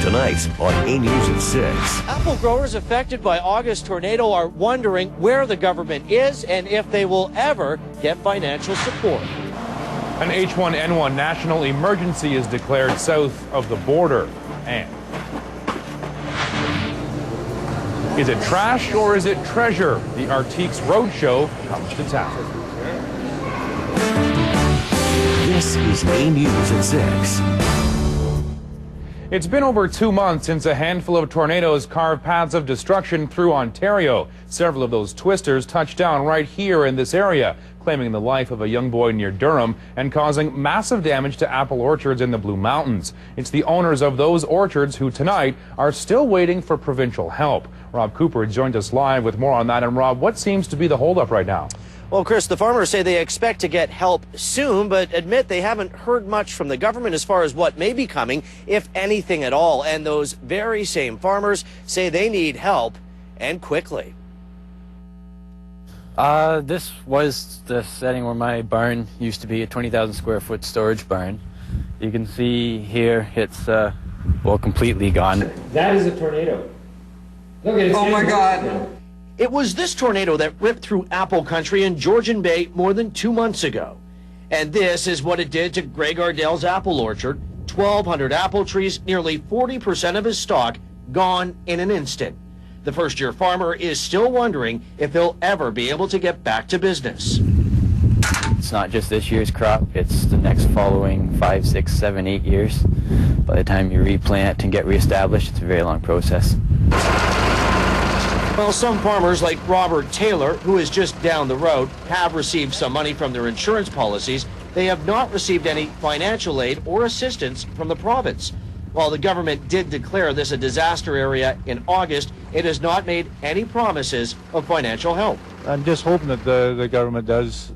tonight on A News at 6. Apple growers affected by August tornado are wondering where the government is and if they will ever get financial support. An H1N1 national emergency is declared south of the border. And is it trash or is it treasure? The Artiques Roadshow comes to town. This is A News at 6. It's been over 2 months since a handful of tornadoes carved paths of destruction through Ontario. Several of those twisters touched down right here in this area, claiming the life of a young boy near Durham and causing massive damage to apple orchards in the Blue Mountains. It's the owners of those orchards who tonight are still waiting for provincial help. Rob Cooper joined us live with more on that. And Rob, what seems to be the holdup right now? Well, Chris, the farmers say they expect to get help soon, but admit they haven't heard much from the government as far as what may be coming, if anything at all. And those very same farmers say they need help, and quickly. This was the setting where my barn used to be, a 20,000 square foot storage barn. You can see here it's, well, completely gone. That is a tornado. Look at it. Oh my God. It was this tornado that ripped through apple country in Georgian Bay more than 2 months ago. And this is what it did to Greg Ardell's apple orchard. 1,200 apple trees, nearly 40% of his stock, gone in an instant. The first-year farmer is still wondering if he'll ever be able to get back to business. It's not just this year's crop, it's the next following 5, 6, 7, 8 years. By the time you replant and get reestablished, it's a very long process. Well, some farmers like Robert Taylor, who is just down the road, have received some money from their insurance policies. They have not received any financial aid or assistance from the province. While the government did declare this a disaster area in August, it has not made any promises of financial help. I'm just hoping that the government does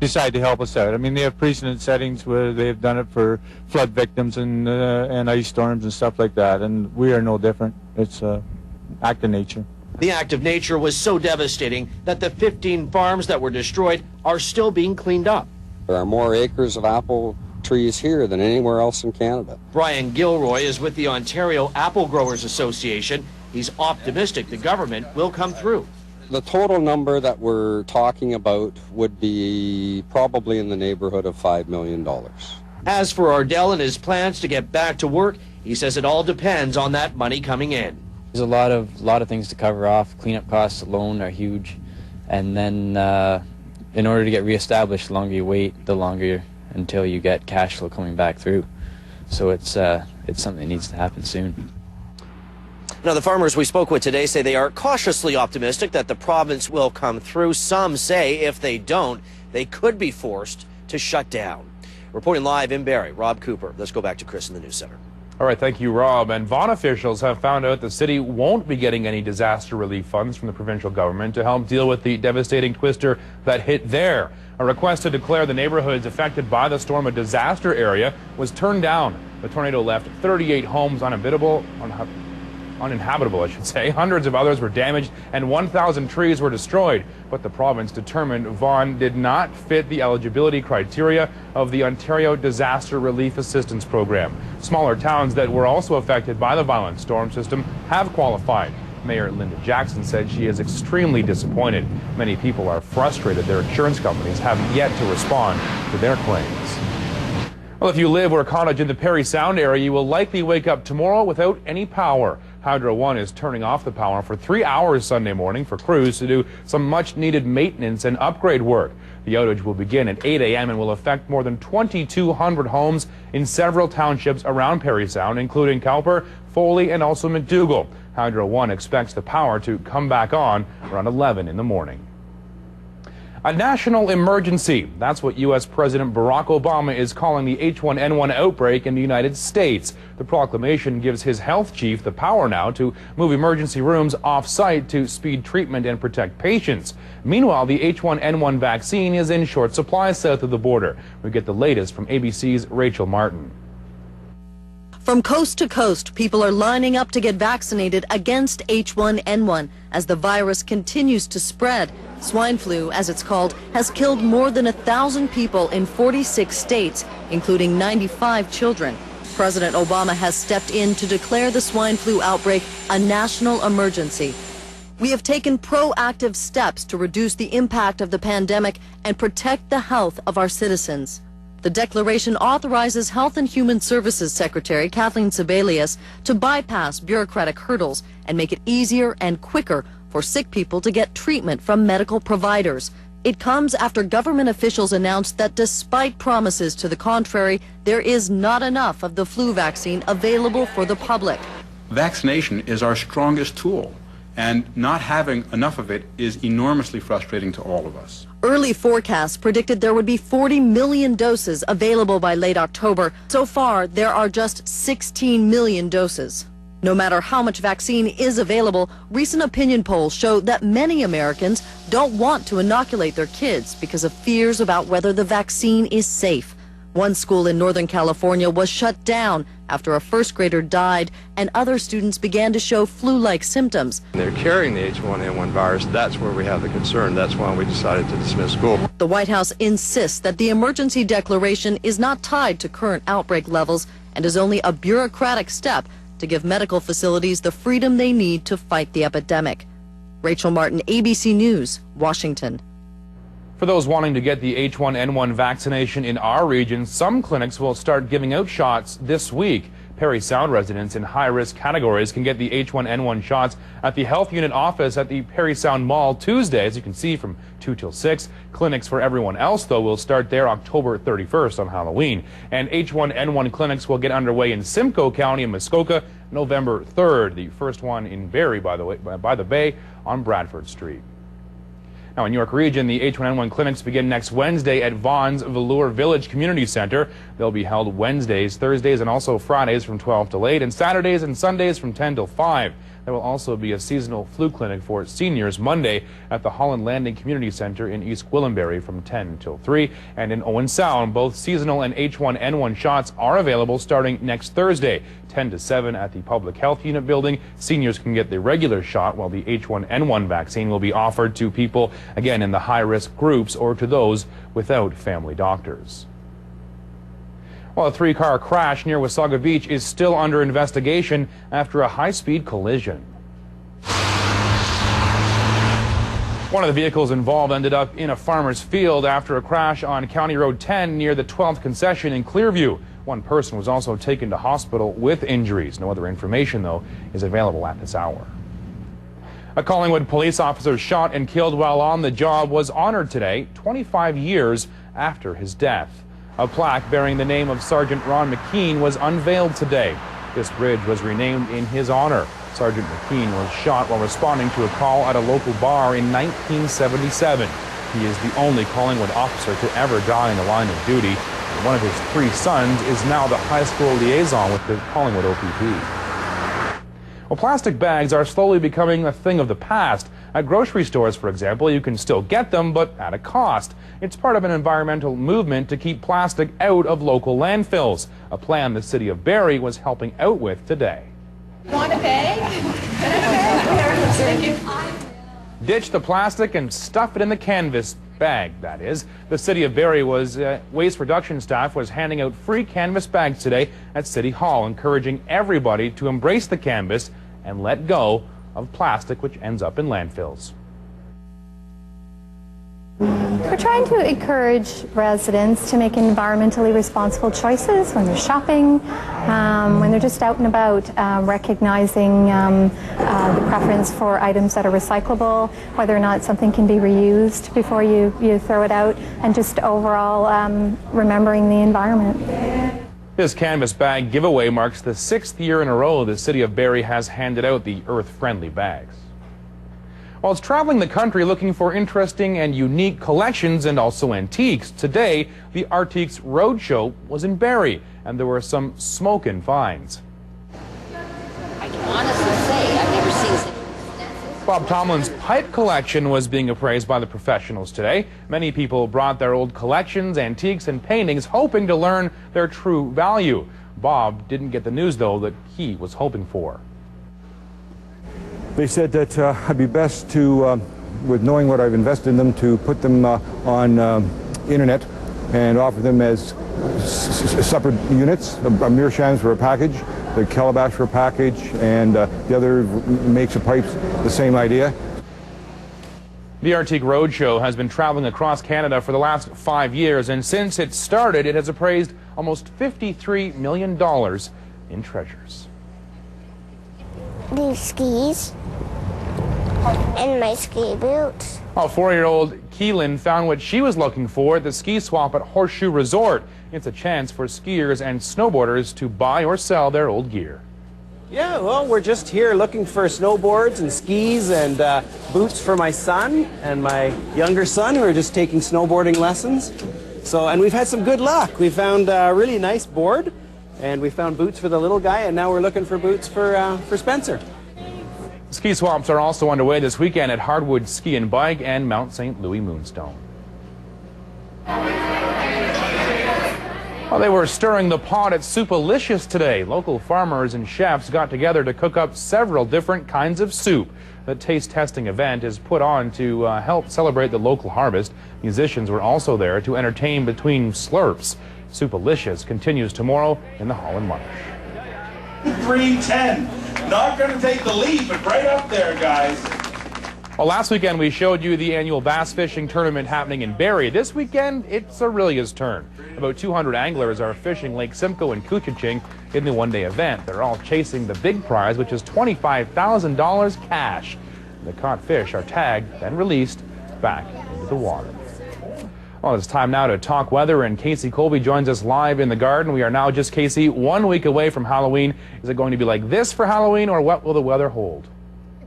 decide to help us out. I mean, they have precedent settings where they've done it for flood victims and ice storms and stuff like that, and we are no different. It's an act of nature. The act of nature was so devastating that the 15 farms that were destroyed are still being cleaned up. There are more acres of apple trees here than anywhere else in Canada. Brian Gilroy is with the Ontario Apple Growers Association. He's optimistic the government will come through. The total number that we're talking about would be probably in the neighborhood of $5 million. As for Ardell and his plans to get back to work, he says it all depends on that money coming in. There's a lot of things to cover off. Cleanup costs alone are huge. And then in order to get reestablished, the longer you wait, the longer until you get cash flow coming back through. So it's something that needs to happen soon. Now, the farmers we spoke with today say they are cautiously optimistic that the province will come through. Some say if they don't, they could be forced to shut down. Reporting live in Barrie, Rob Cooper. Let's go back to Chris in the News Center. All right, thank you, Rob. And Vaughan officials have found out the city won't be getting any disaster relief funds from the provincial government to help deal with the devastating twister that hit there. A request to declare the neighborhoods affected by the storm a disaster area was turned down. The tornado left 38 homes uninhabitable, I should say. Hundreds of others were damaged and 1,000 trees were destroyed. But the province determined Vaughan did not fit the eligibility criteria of the Ontario Disaster Relief Assistance Program. Smaller towns that were also affected by the violent storm system have qualified. Mayor Linda Jackson said she is extremely disappointed. Many people are frustrated their insurance companies have yet to respond to their claims. Well, if you live or cottage in the Parry Sound area, you will likely wake up tomorrow without any power. Hydro One is turning off the power for 3 hours Sunday morning for crews to do some much-needed maintenance and upgrade work. The outage will begin at 8 a.m. and will affect more than 2,200 homes in several townships around Parry Sound, including Cowper, Foley, and also McDougall. Hydro One expects the power to come back on around 11 in the morning. A national emergency. That's what U.S. President Barack Obama is calling the H1N1 outbreak in the United States. The proclamation gives his health chief the power now to move emergency rooms off-site to speed treatment and protect patients. Meanwhile, the H1N1 vaccine is in short supply south of the border. We get the latest from ABC's Rachel Martin. From coast to coast, people are lining up to get vaccinated against H1N1 as the virus continues to spread. Swine flu, as it's called, has killed more than 1,000 people in 46 states, including 95 children. President Obama has stepped in to declare the swine flu outbreak a national emergency. We have taken proactive steps to reduce the impact of the pandemic and protect the health of our citizens. The declaration authorizes Health and Human Services Secretary Kathleen Sebelius to bypass bureaucratic hurdles and make it easier and quicker for sick people to get treatment from medical providers. It comes after government officials announced that despite promises to the contrary, there is not enough of the flu vaccine available for the public. Vaccination is our strongest tool, and not having enough of it is enormously frustrating to all of us. Early forecasts predicted there would be 40 million doses available by late October. So far, there are just 16 million doses. No matter how much vaccine is available, recent opinion polls show that many Americans don't want to inoculate their kids because of fears about whether the vaccine is safe. One school in Northern California was shut down after a first grader died and other students began to show flu-like symptoms. They're carrying the H1N1 virus. That's where we have the concern. That's why we decided to dismiss school. The White House insists that the emergency declaration is not tied to current outbreak levels and is only a bureaucratic step to give medical facilities the freedom they need to fight the epidemic. Rachel Martin, ABC News, Washington. For those wanting to get the H1N1 vaccination in our region, some clinics will start giving out shots this week. Parry Sound residents in high-risk categories can get the H1N1 shots at the health unit office at the Parry Sound Mall Tuesday, as you can see, from 2 till 6. Clinics for everyone else, though, will start there October 31st on Halloween. And H1N1 clinics will get underway in Simcoe County and Muskoka November 3rd. The first one in Barrie, by the way, by the Bay on Bradford Street. Now, in York Region, the H1N1 clinics begin next Wednesday at Vaughan's Velour Village Community Center. They'll be held Wednesdays, Thursdays, and also Fridays from 12 till 8, and Saturdays and Sundays from 10 till 5. There will also be a seasonal flu clinic for seniors Monday at the Holland Landing Community Center in East Gwillimbury from 10 till 3. And in Owen Sound, both seasonal and H1N1 shots are available starting next Thursday, 10 to 7 at the Public Health Unit building. Seniors can get the regular shot, while the H1N1 vaccine will be offered to people, again, in the high-risk groups or to those without family doctors. Well, a 3-car crash near Wasaga Beach is still under investigation after a high-speed collision. One of the vehicles involved ended up in a farmer's field after a crash on County Road 10 near the 12th concession in Clearview. One person was also taken to hospital with injuries. No other information, though, is available at this hour. A Collingwood police officer shot and killed while on the job was honored today, 25 years after his death. A plaque bearing the name of Sergeant Ron McKean was unveiled today. This bridge was renamed in his honor. Sergeant McKean was shot while responding to a call at a local bar in 1977. He is the only Collingwood officer to ever die in the line of duty. And one of his 3 sons is now the high school liaison with the Collingwood OPP. Well, plastic bags are slowly becoming a thing of the past. At grocery stores, for example, you can still get them, but at a cost. It's part of an environmental movement to keep plastic out of local landfills, a plan the city of Barrie was helping out with today. Want a bag? Ditch the plastic and stuff it in the canvas bag, that is. The city of Barrie waste reduction staff was handing out free canvas bags today at City Hall, encouraging everybody to embrace the canvas and let go of plastic which ends up in landfills. We're trying to encourage residents to make environmentally responsible choices when they're shopping, when they're just out and about, recognizing the preference for items that are recyclable, whether or not something can be reused before you throw it out, and just overall remembering the environment. This canvas bag giveaway marks the 6th year in a row the city of Barrie has handed out the earth-friendly bags. While it's traveling the country looking for interesting and unique collections and also antiques, today the Artiques Roadshow was in Barrie, and there were some smokin' finds. I can honestly say I've never seen such. Bob Tomlin's pipe collection was being appraised by the professionals today. Many people brought their old collections, antiques, and paintings, hoping to learn their true value. Bob didn't get the news, though, that he was hoping for. They said that I'd be best to, with knowing what I've invested in them, to put them on internet and offer them as separate units. A meerschaums for a package, the calabash for a package, and the other makes of pipes, the same idea. The Arctic Roadshow has been traveling across Canada for the last 5 years, and since it started, it has appraised almost $53 million in treasures. These skis and my ski boots. Well, 4-year-old Keelan found what she was looking for at the ski swap at Horseshoe Resort. It's a chance for skiers and snowboarders to buy or sell their old gear. Yeah, well, we're just here looking for snowboards and skis and boots for my son and my younger son who are just taking snowboarding lessons. And we've had some good luck. We found a really nice board, and we found boots for the little guy, and now we're looking for boots for Spencer. Ski swaps are also underway this weekend at Hardwood Ski and Bike and Mount St. Louis Moonstone. Well, they were stirring the pot at Soupalicious today. Local farmers and chefs got together to cook up several different kinds of soup. The taste testing event is put on to help celebrate the local harvest. Musicians were also there to entertain between slurps. Soupalicious continues tomorrow in the Holland Marsh. 3:10. Not going to take the lead, but right up there, guys. Well, last weekend we showed you the annual bass fishing tournament happening in Barrie. This weekend, it's Aurelia's turn. About 200 anglers are fishing Lake Simcoe and Couchiching in the one-day event. They're all chasing the big prize, which is $25,000 cash. The caught fish are tagged, then released back into the water. Well, it's time now to talk weather, and Casey Colby joins us live in the garden. We are now just, Casey, 1 week away from Halloween. Is it going to be like this for Halloween, or what will the weather hold?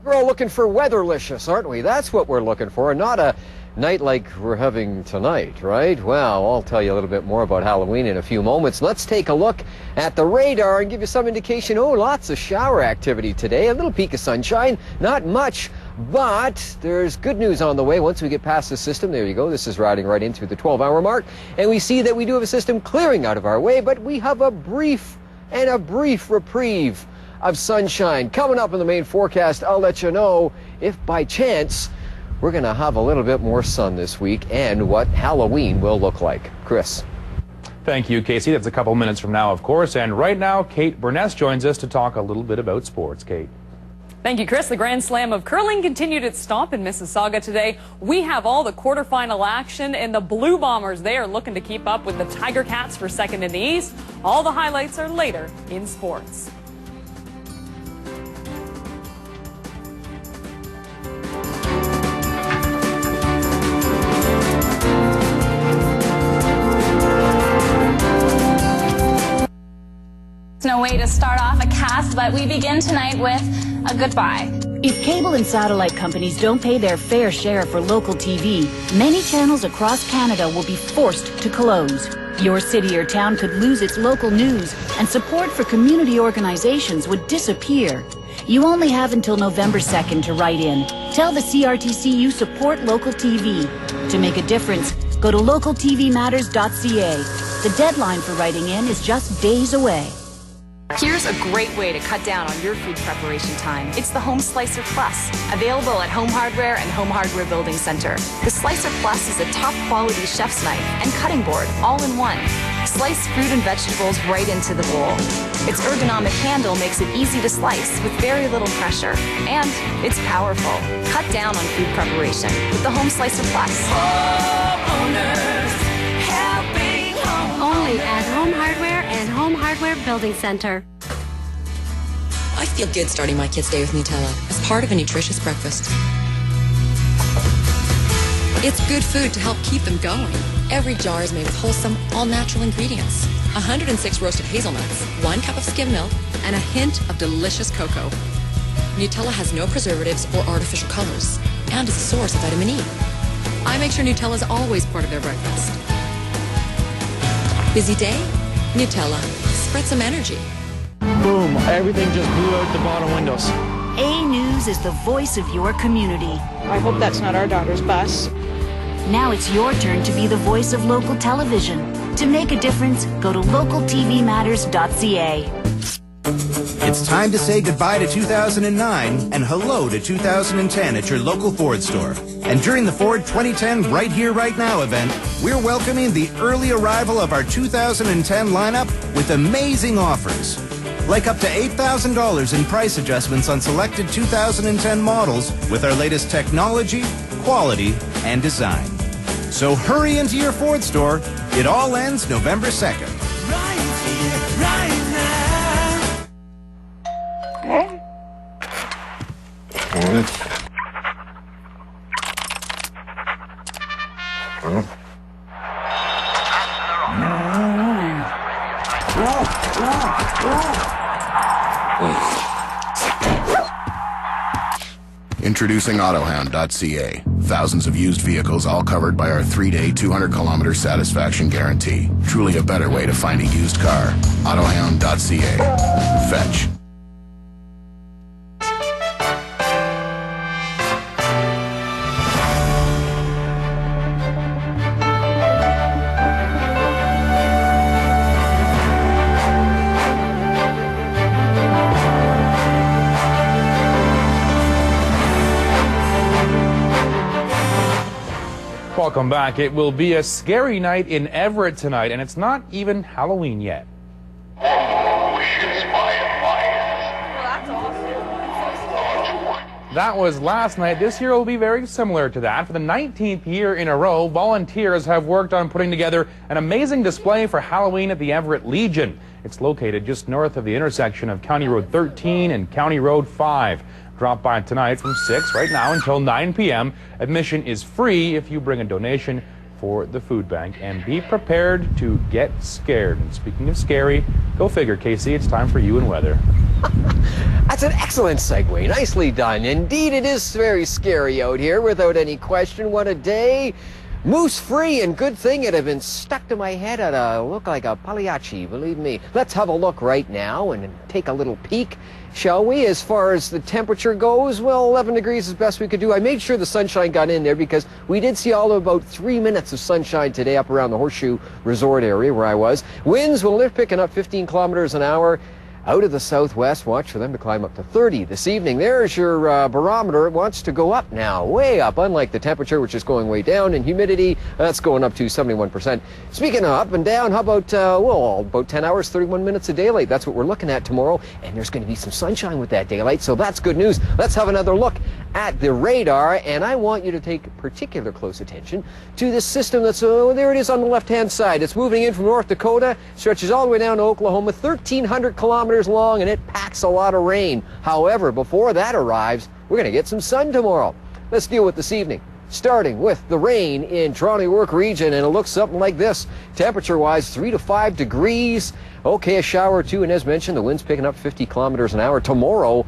We're all looking for weatherlicious, aren't we? That's what we're looking for, not a night like we're having tonight, right? Well, I'll tell you a little bit more about Halloween in a few moments. Let's take a look at the radar and give you some indication. Oh, lots of shower activity today, a little peak of sunshine, not much, but there's good news on the way. Once we get past the system, there you go, this is riding right into the 12-hour mark, and we see that we do have a system clearing out of our way, but we have a brief reprieve of sunshine coming up in the main forecast. I'll let you know if by chance we're going to have a little bit more sun this week and what Halloween will look like. Chris. Thank you, Casey. That's a couple minutes from now, of course. And right now, Kate Burness joins us to talk a little bit about sports. Kate. Thank you, Chris. The Grand Slam of curling continued its stomp in Mississauga today. We have all the quarterfinal action, and the Blue Bombers, they are looking to keep up with the Tiger Cats for second in the East. All the highlights are later in sports. There's no way to start off a cast, but we begin tonight with a goodbye. If cable and satellite companies don't pay their fair share for local TV, many channels across Canada will be forced to close. Your city or town could lose its local news, and support for community organizations would disappear. You only have until November 2nd to write in. Tell the CRTC you support local TV. To make a difference, go to localtvmatters.ca. The deadline for writing in is just days away. Here's a great way to cut down on your food preparation time. It's the Home Slicer Plus, available at Home Hardware and Home Hardware Building Center. The Slicer Plus is a top quality chef's knife and cutting board all in one. Slice fruit and vegetables right into the bowl. Its ergonomic handle makes it easy to slice with very little pressure, and it's powerful. Cut down on food preparation with the Home Slicer Plus. Homeowners helping home. Only at Home Hardware and Home Hardware Building Center. I feel good starting my kids' day with Nutella as part of a nutritious breakfast. It's good food to help keep them going. Every jar is made with wholesome, all-natural ingredients. 106 roasted hazelnuts, 1 cup of skim milk, and a hint of delicious cocoa. Nutella has no preservatives or artificial colors, and is a source of vitamin E. I make sure Nutella is always part of their breakfast. Busy day? Nutella. Spread some energy. Boom, everything just blew out the bottom windows. A News is the voice of your community. I hope that's not our daughter's bus. Now it's your turn to be the voice of local television. To make a difference, go to localtvmatters.ca. It's time to say goodbye to 2009 and hello to 2010 at your local Ford store. And during the Ford 2010 Right Here, Right Now event, we're welcoming the early arrival of our 2010 lineup with amazing offers. Like up to $8,000 in price adjustments on selected 2010 models with our latest technology, quality, and design. So hurry into your Ford store. It all ends November 2nd. Right here, right now. Introducing AutoHound.ca. Thousands of used vehicles, all covered by our 3-day, 200-kilometer satisfaction guarantee. Truly a better way to find a used car. AutoHound.ca. Fetch. Welcome back. It will be a scary night in Everett tonight, and it's not even Halloween yet. That was last night. This year will be very similar to that. For the 19th year in a row, volunteers have worked on putting together an amazing display for Halloween at the Everett Legion. It's located just north of the intersection of County Road 13 and County Road 5. Drop by tonight from 6 right now until 9 p.m. Admission is free if you bring a donation for the food bank. And be prepared to get scared. And speaking of scary, go figure, Casey, it's time for you and weather. That's an excellent segue. Nicely done. Indeed, it is very scary out here, without any question. What a day. Moose-free, and good thing it had been stuck to my head at a look like a Pagliacci, believe me. Let's have a look right now and take a little peek, shall we? As far as the temperature goes, well, 11 degrees is best we could do. I made sure the sunshine got in there because we did see all of about 3 minutes of sunshine today up around the Horseshoe Resort area where I was. Winds will lift picking up 15 kilometers an hour. Out of the southwest, watch for them to climb up to 30 this evening. There's your barometer. It wants to go up now, way up, unlike the temperature, which is going way down, and humidity, that's going up to 71%. Speaking of up and down, how about, well, about 10 hours, 31 minutes of daylight. That's what we're looking at tomorrow, and there's going to be some sunshine with that daylight, so that's good news. Let's have another look at the radar, and I want you to take particular close attention to this system that's, there it is on the left-hand side. It's moving in from North Dakota, stretches all the way down to Oklahoma, 1,300 kilometers long, and it packs a lot of rain. However, before that arrives, we're going to get some sun tomorrow. Let's deal with this evening, starting with the rain in Toronto York region, and it looks something like this. Temperature-wise, 3 to 5 degrees. Okay, a shower or two, and as mentioned, the wind's picking up 50 kilometers an hour. Tomorrow,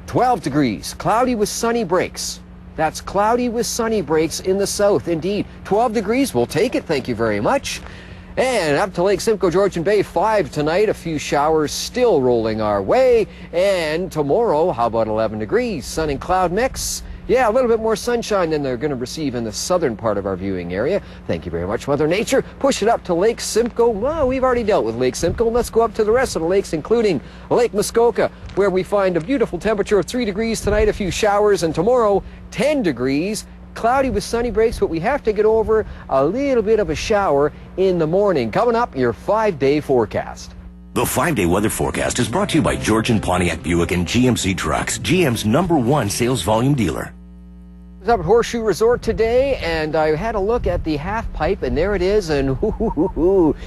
12 degrees, cloudy with sunny breaks. That's cloudy with sunny breaks in the south, indeed. 12 degrees, we'll take it, thank you very much. And up to Lake Simcoe, Georgian Bay, 5 tonight. A few showers still rolling our way. And tomorrow, how about 11 degrees? Sun and cloud mix. Yeah, a little bit more sunshine than they're going to receive in the southern part of our viewing area. Thank you very much, Mother Nature. Push it up to Lake Simcoe. Well, we've already dealt with Lake Simcoe. Let's go up to the rest of the lakes, including Lake Muskoka, where we find a beautiful temperature of 3 degrees tonight, a few showers, and tomorrow, 10 degrees. Cloudy with sunny breaks, but we have to get over a little bit of a shower in the morning. Coming up, your 5-day forecast. The 5-day weather forecast is brought to you by Georgian Pontiac Buick and GMC Trucks, GM's #1 sales volume dealer. I was up at Horseshoe Resort today, and I had a look at the half pipe, and there it is. And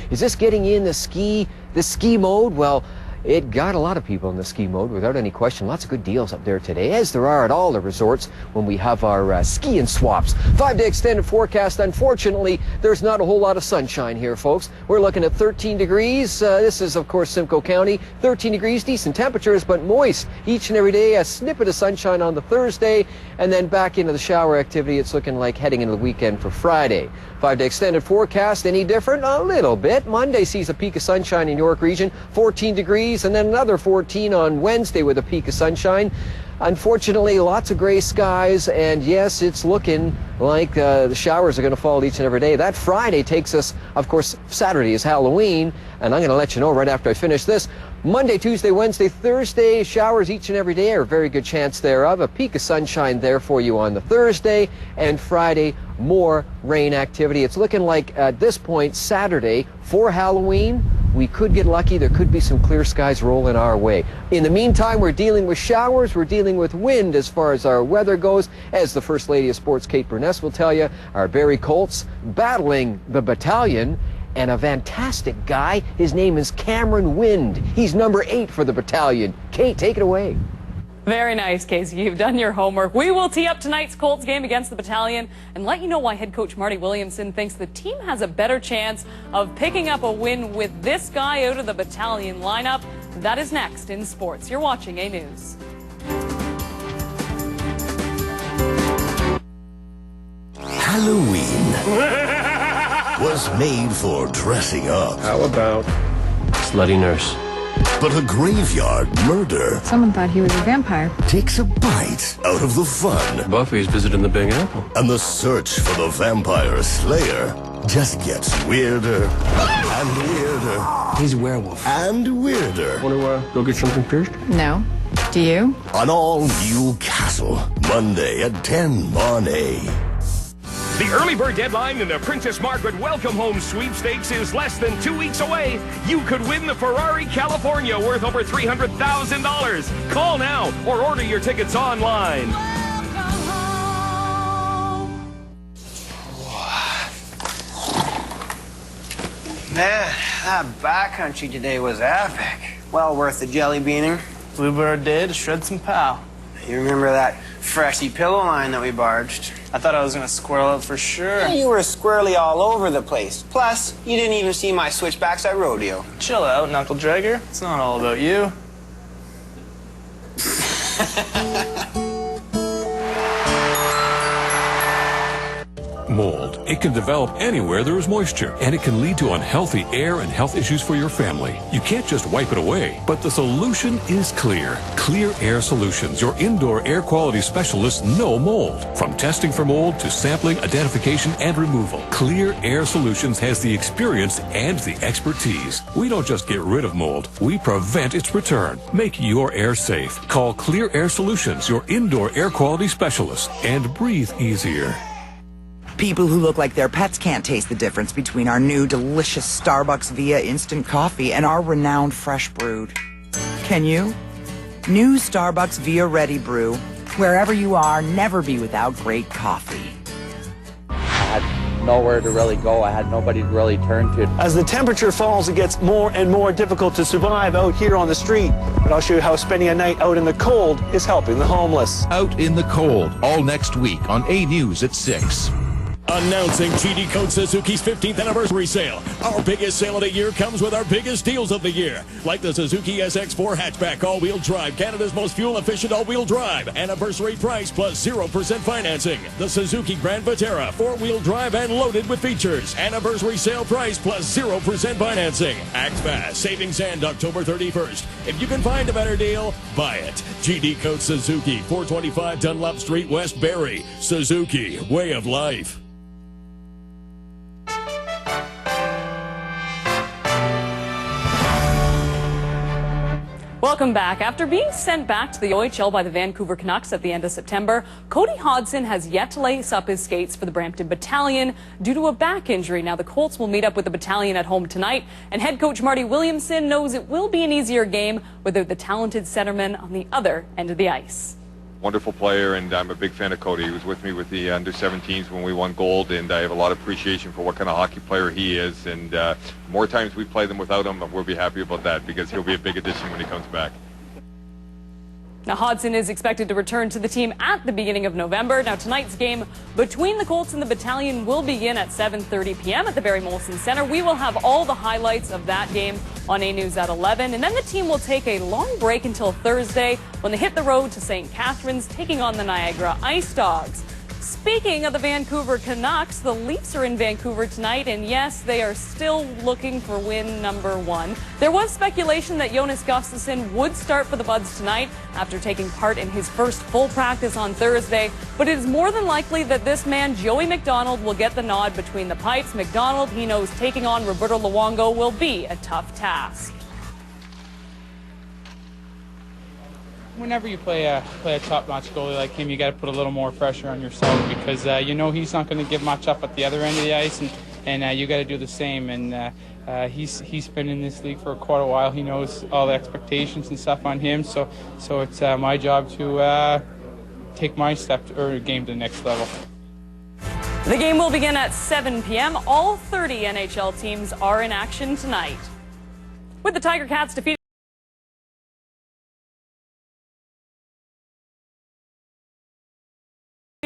is this getting in the ski mode? Well, it got a lot of people in the ski mode, without any question. Lots of good deals up there today, as there are at all the resorts when we have our ski and swaps. 5-day extended forecast. Unfortunately, there's not a whole lot of sunshine here, folks. We're looking at 13 degrees. This is, of course, Simcoe County. 13 degrees, decent temperatures, but moist each and every day. A snippet of sunshine on the Thursday, and then back into the shower activity. It's looking like heading into the weekend for Friday. 5-day extended forecast. Any different? A little bit. Monday sees a peak of sunshine in York region, 14 degrees. And then another 14 on Wednesday with a peak of sunshine. Unfortunately, lots of gray skies, and yes, it's looking like the showers are going to fall each and every day. That Friday takes us, of course, Saturday is Halloween, and I'm going to let you know right after I finish this. Monday, Tuesday, Wednesday, Thursday, showers each and every day, or a very good chance thereof. A peak of sunshine there for you on the Thursday, and Friday, more rain activity. It's looking like at this point, Saturday, for Halloween, we could get lucky. There could be some clear skies rolling our way. In the meantime, we're dealing with showers. We're dealing with wind as far as our weather goes. As the First Lady of Sports, Kate Burness, will tell you, our Barrie Colts battling the Battalion. And a fantastic guy. His name is Cameron Wind. He's number 8 for the Battalion. Kate, take it away. Very nice, Casey. You've done your homework. We will tee up tonight's Colts game against the Battalion and let you know why head coach Marty Williamson thinks the team has a better chance of picking up a win with this guy out of the Battalion lineup. That is next in sports. You're watching A News. Halloween was made for dressing up. How about slutty nurse? But a graveyard murder Someone thought he was a vampire. takes a bite out of the fun. Buffy's visiting the Big Apple. And the search for the vampire slayer just gets weirder and weirder. He's a werewolf. And weirder. Want to go get something pierced? No. Do you? On All New Castle, Monday at 10 on A. The early bird deadline in the Princess Margaret Welcome Home Sweepstakes is less than 2 weeks away. You could win the Ferrari California worth over $300,000. Call now or order your tickets online. Man, that backcountry today was epic. Well worth the jelly beaning. Bluebird did, shred some pow. You remember that freshie pillow line that we barged? I thought I was gonna squirrel up for sure. Yeah, you were squirrely all over the place. Plus, you didn't even see my switchbacks at rodeo. Chill out, knuckle dragger. It's not all about you. Mold. It can develop anywhere there is moisture, and it can lead to unhealthy air and health issues for your family. You can't just wipe it away, but the solution is clear. Clear Air Solutions, your indoor air quality specialists, know mold. From testing for mold to sampling, identification, and removal, Clear Air Solutions has the experience and the expertise. We don't just get rid of mold, we prevent its return. Make your air safe. Call Clear Air Solutions, your indoor air quality specialist, and breathe easier. People who look like their pets can't taste the difference between our new delicious Starbucks Via instant coffee and our renowned fresh brewed. Can you? New Starbucks Via Ready Brew. Wherever you are, never be without great coffee. I had nowhere to really go. I had nobody to really turn to. As the temperature falls, it gets more and more difficult to survive out here on the street. But I'll show you how spending a night out in the cold is helping the homeless. Out in the Cold, all next week on A News at 6. Announcing GD Coat Suzuki's 15th anniversary sale. Our biggest sale of the year comes with our biggest deals of the year. Like the Suzuki SX4 hatchback all-wheel drive, Canada's most fuel-efficient all-wheel drive. Anniversary price plus 0% financing. The Suzuki Grand Vitara, 4-wheel drive and loaded with features. Anniversary sale price plus 0% financing. Act fast. Savings end October 31st. If you can find a better deal, buy it. GD Coat Suzuki, 425 Dunlop Street, West Barrie. Suzuki, way of life. Welcome back. After being sent back to the OHL by the Vancouver Canucks at the end of September, Cody Hodgson has yet to lace up his skates for the Brampton Battalion due to a back injury. Now, the Colts will meet up with the Battalion at home tonight, and head coach Marty Williamson knows it will be an easier game without the talented centerman on the other end of the ice. Wonderful player, and I'm a big fan of Cody. He was with me with the under-17s when we won gold, and I have a lot of appreciation for what kind of hockey player he is. And the more times we play them without him, we'll be happy about that because he'll be a big addition when he comes back. Now, Hodgson is expected to return to the team at the beginning of November. Now, tonight's game between the Colts and the Battalion will begin at 7:30 p.m. at the Barrie Molson Center. We will have all the highlights of that game on A News at 11. And then the team will take a long break until Thursday when they hit the road to St. Catharines, taking on the Niagara Ice Dogs. Speaking of the Vancouver Canucks, the Leafs are in Vancouver tonight, and yes, they are still looking for win number 1. There was speculation that Jonas Gustafsson would start for the Buds tonight after taking part in his first full practice on Thursday, but it is more than likely that this man, Joey McDonald, will get the nod between the pipes. McDonald, he knows taking on Roberto Luongo will be a tough task. whenever you play a top-notch goalie like him, you got to put a little more pressure on yourself because you know he's not going to give much up at the other end of the ice, and you got to do the same. And he's been in this league for quite a while. He knows all the expectations and stuff on him. So it's my job to take my game to the next level. The game will begin at 7 p.m. All 30 NHL teams are in action tonight. With the Tiger Cats defeating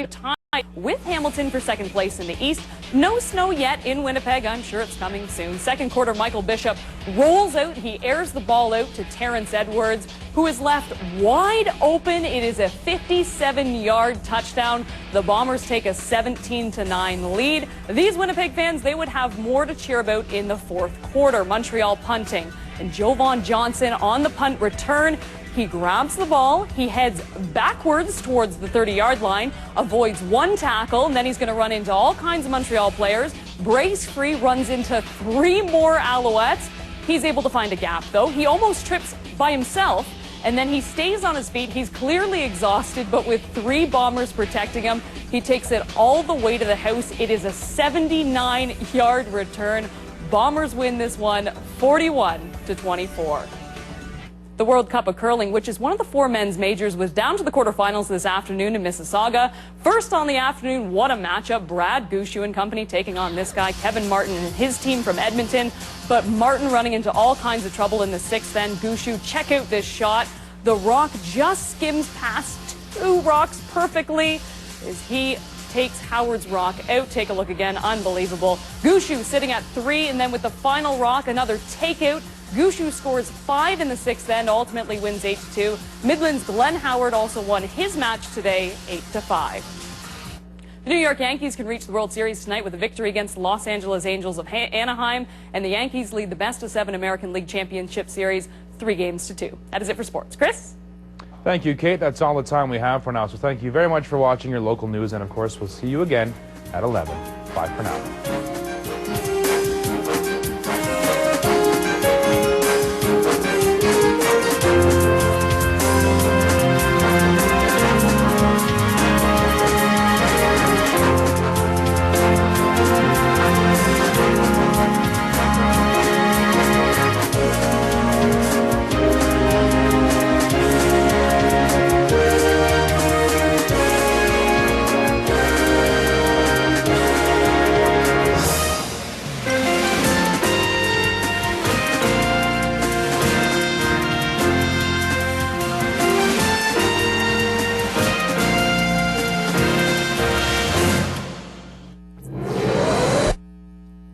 tie with Hamilton for second place in the East. No snow yet in Winnipeg. I'm sure it's coming soon. Second quarter, Michael Bishop rolls out. He airs the ball out to Terrence Edwards, who is left wide open. It is a 57-yard touchdown. The Bombers take a 17-9 lead. These Winnipeg fans, they would have more to cheer about in the fourth quarter. Montreal punting, and Jovan Johnson on the punt return. He grabs the ball, he heads backwards towards the 30-yard line, avoids one tackle, and then he's going to run into all kinds of Montreal players. Brace free, runs into 3 more Alouettes. He's able to find a gap, though. He almost trips by himself, and then he stays on his feet. He's clearly exhausted, but with 3 Bombers protecting him, he takes it all the way to the house. It is a 79-yard return. Bombers win this one 41-24. The World Cup of Curling, which is one of the 4 men's majors, was down to the quarterfinals this afternoon in Mississauga. First on the afternoon, what a matchup. Brad Gushue and company taking on this guy, Kevin Martin, and his team from Edmonton. But Martin running into all kinds of trouble in the 6th end. Gushue, check out this shot. The rock just skims past 2 rocks perfectly as he takes Howard's rock out. Take a look again. Unbelievable. Gushue sitting at 3, and then with the final rock, another takeout. Gushue scores 5 in the 6th end, ultimately wins 8-2. Midland's Glenn Howard also won his match today, 8-5. The New York Yankees can reach the World Series tonight with a victory against the Los Angeles Angels of Anaheim, and the Yankees lead the best-of-7 American League Championship Series 3-2. That is it for sports. Chris? Thank you, Kate. That's all the time we have for now, so thank you very much for watching your local news, and of course, we'll see you again at 11. Bye for now.